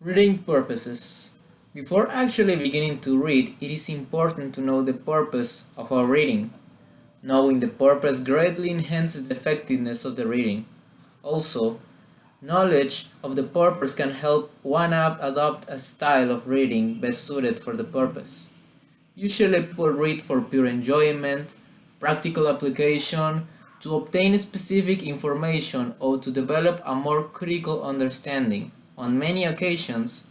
Reading purposes. Before actually beginning to read, it is important to know the purpose of our reading. Knowing the purpose greatly enhances the effectiveness of the reading. Also, knowledge of the purpose can help one adopt a style of reading best suited for the purpose. Usually people read for pure enjoyment, practical application, to obtain specific information or to develop a more critical understanding. On many occasions,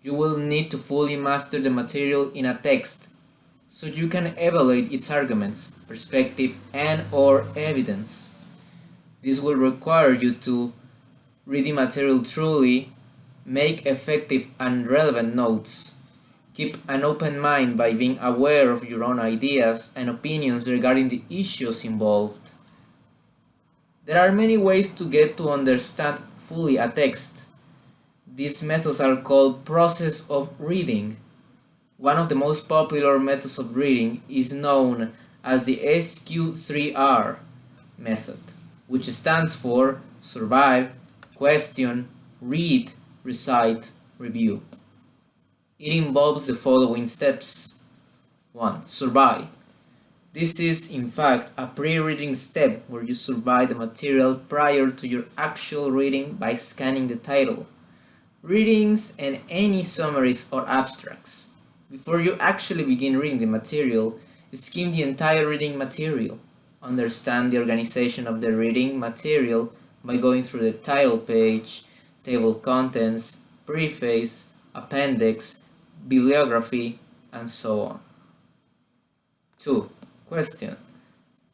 you will need to fully master the material in a text so you can evaluate its arguments, perspective, and or evidence. This will require you to read the material truly, make effective and relevant notes, keep an open mind by being aware of your own ideas and opinions regarding the issues involved. There are many ways to get to understand fully a text. These methods are called process of reading. One of the most popular methods of reading is known as the SQ3R method, which stands for survive, question, read, recite, review. It involves the following steps. 1. Survey. This is in fact a pre-reading step where you survey the material prior to your actual reading by scanning the title, readings, and any summaries or abstracts. Before you actually begin reading the material, skim the entire reading material. Understand the organization of the reading material by going through the title page, table of contents, preface, appendix, bibliography, and so on. 2. Question.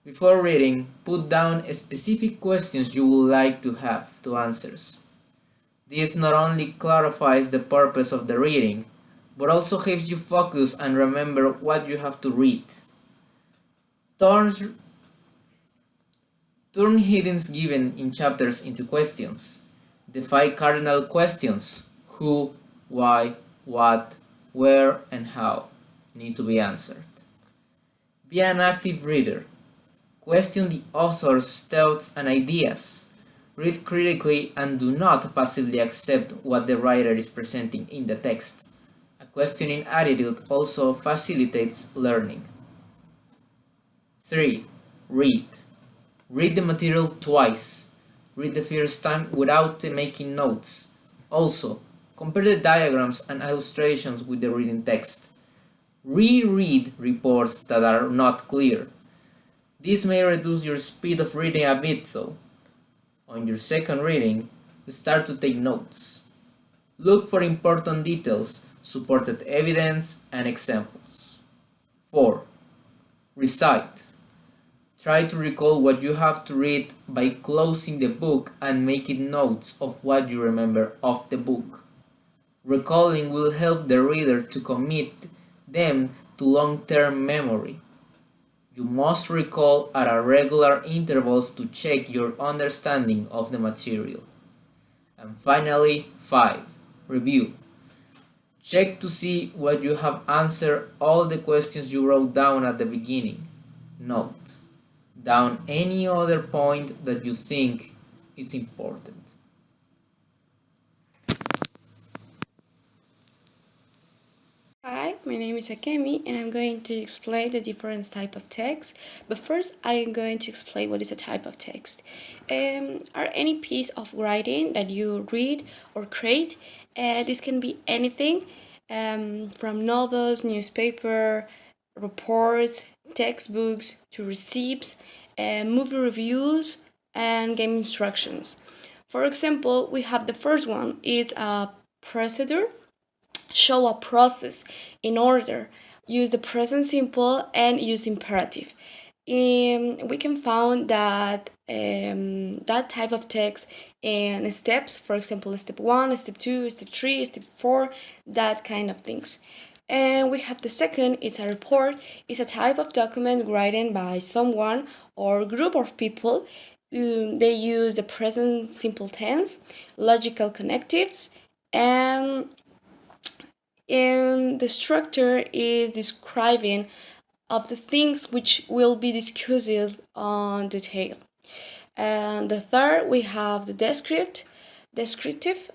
Before reading, put down specific questions you would like to have to answers. This not only clarifies the purpose of the reading, but also helps you focus and remember what you have to read. Turn headings given in chapters into questions. The 5 cardinal questions, who, why, what, where, and how, need to be answered. Be an active reader. Question the author's thoughts and ideas. Read critically and do not passively accept what the writer is presenting in the text. A questioning attitude also facilitates learning. 3. Read. Read the material twice. Read the first time without making notes. Also, compare the diagrams and illustrations with the reading text. Reread reports that are not clear. This may reduce your speed of reading a bit though. On your second reading, start to take notes. Look for important details, supported evidence, and examples. 4. Recite. Try to recall what you have to read by closing the book and making notes of what you remember of the book. Recalling will help the reader to commit them to long-term memory. You must recall at regular intervals to check your understanding of the material. And finally, 5. Review. Check to see what you have answered all the questions you wrote down at the beginning. Note down any other point that you think is important. Hi, my name is Akemi and I'm going to explain the different type of text. But first, I'm going to explain what is a type of text. Are any piece of writing that you read or create. This can be anything from novels, newspaper, reports, textbooks to receipts, movie reviews, and game instructions. For example, we have the first one. It's a procedure, show a process in order, use the present simple, and use imperative. We can find that that type of text in steps, for example, step 1, step 2, step 3, step 4, that kind of things. And we have the second, it's a report. It's a type of document written by someone or group of people. They use the present simple tense, logical connectives, and the structure is describing of the things which will be discussed on detail. And the third, we have the descriptive.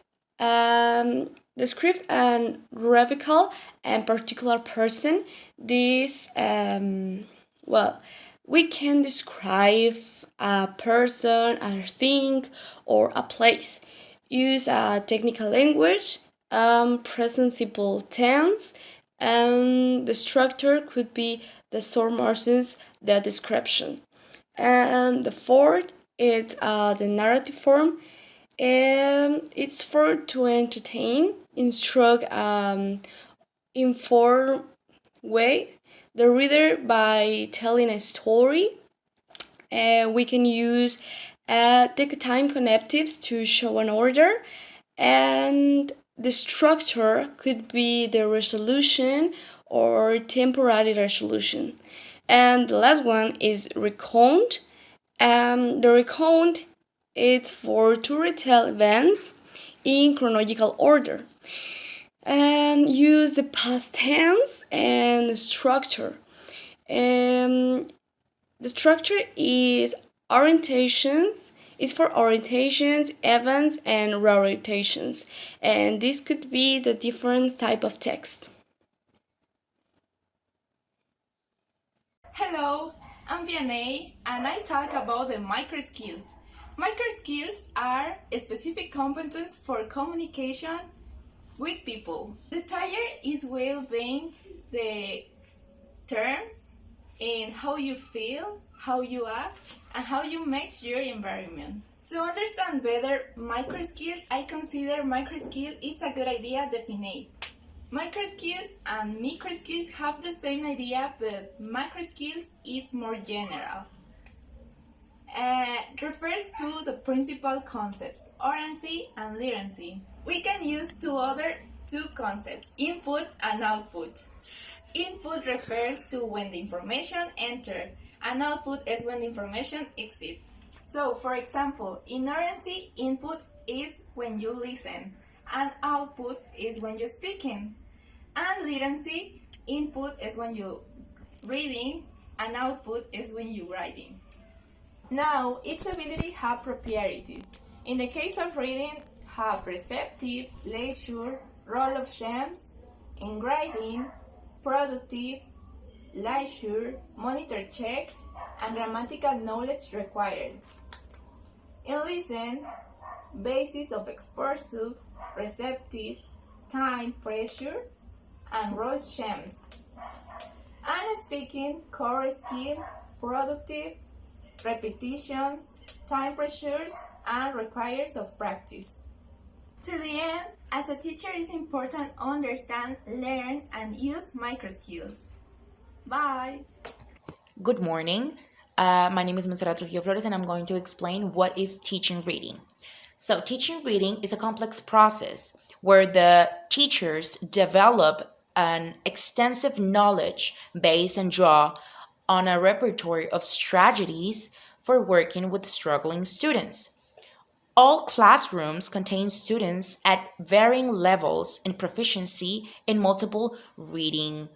The describe a radical and particular person. This, well, we can describe a person, a thing, or a place. Use a technical language, present simple tense, and the structure could be the sources, the description. And the fourth is the narrative form. It's for to entertain, instruct, inform way the reader by telling a story. We can use take time connectives to show an order, and the structure could be the resolution or temporary resolution. And the last one is recount. The recount is for to retell events in chronological order. And use the past tense and structure. The structure is orientations. Is for orientations, events, and reorientations. And this could be the different type of text. Hello, I'm Vianney, and I talk about the micro skills. Micro skills are specific competence for communication with people. The tire is well being the terms in how you feel, how you act, and how you make your environment. To understand better micro skills, I consider micro skill is a good idea define. Micro skills and micro skills have the same idea, but micro skills is more general. Refers to the principal concepts, orancy and literacy. We can use two concepts, input and output. Input refers to when the information enters, and output is when the information exits. So, for example, in orancy, input is when you listen, and output is when you're speaking. And literacy, input is when you reading, and output is when you writing. Now, each ability have proprietary. In the case of reading, have receptive, leisure, roll of shams, in writing, productive, leisure, monitor check, and grammatical knowledge required. In listen, basis of expressive, receptive, time pressure, and roll shams. And speaking, core skill, productive, repetitions, time pressures, and requires of practice. To the end, as a teacher, it's important to understand, learn, and use micro skills. Bye! Good morning. My name is Monserrat Trujillo Flores, and I'm going to explain what is teaching reading. So, teaching reading is a complex process where the teachers develop an extensive knowledge base and draw on a repertoire of strategies for working with struggling students. All classrooms contain students at varying levels in proficiency in multiple reading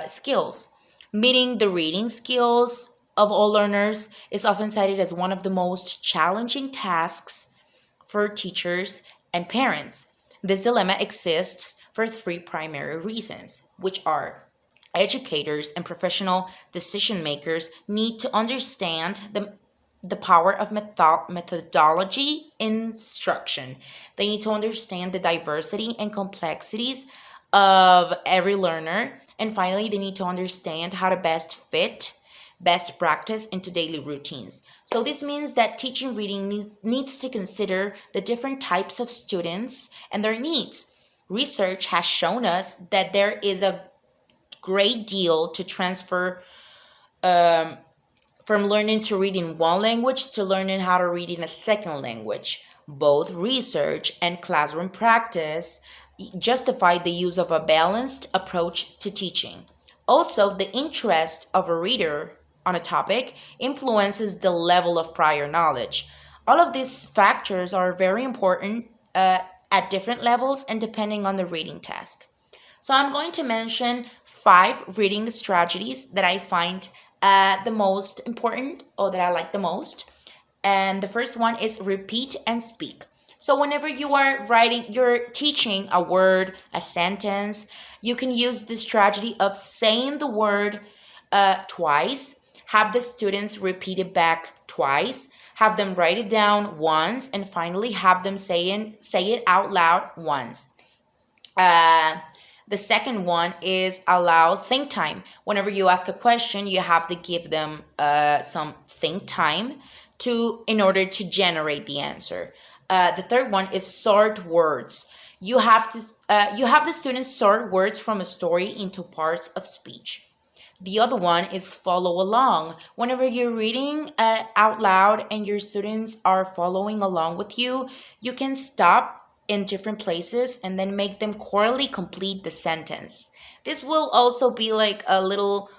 skills. Meeting the reading skills of all learners is often cited as one of the most challenging tasks for teachers and parents. This dilemma exists for three primary reasons, which are educators and professional decision makers need to understand the power of methodology instruction. They need to understand the diversity and complexities of every learner. And finally, they need to understand how to best fit best practice into daily routines. So this means that teaching reading needs to consider the different types of students and their needs. Research has shown us that there is a great deal to transfer from learning to read in one language to learning how to read in a second language. Both research and classroom practice justify the use of a balanced approach to teaching. Also, the interest of a reader on a topic influences the level of prior knowledge. All of these factors are very important at different levels and depending on the reading task. So, I'm going to mention 5 reading strategies that I find the most important or that I like the most. And the first one is repeat and speak. So whenever you're teaching a word, a sentence, you can use this strategy of saying the word twice, have the students repeat it back twice, have them write it down once, and finally have them say it out loud once. Uh, the second one is allow think time. Whenever you ask a question, you have to give them some think time in order to generate the answer. The third one is sort words. You have the students sort words from a story into parts of speech. The other one is follow along. Whenever you're reading out loud and your students are following along with you, you can stop in different places and then make them quarterly complete the sentence. This will also be like a little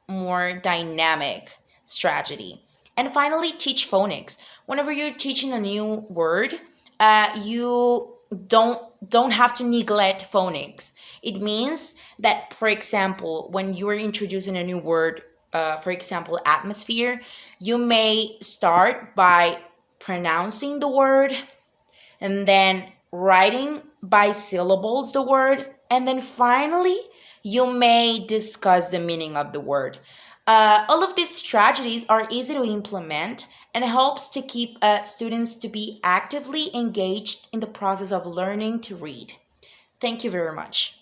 more dynamic strategy. And finally, teach phonics. Whenever you're teaching a new word, you don't have to neglect phonics. It means that, for example, when you're introducing a new word, for example, atmosphere, you may start by pronouncing the word and then writing by syllables the word, and then finally you may discuss the meaning of the word. All of these strategies are easy to implement and helps to keep students to be actively engaged in the process of learning to read. Thank you very much.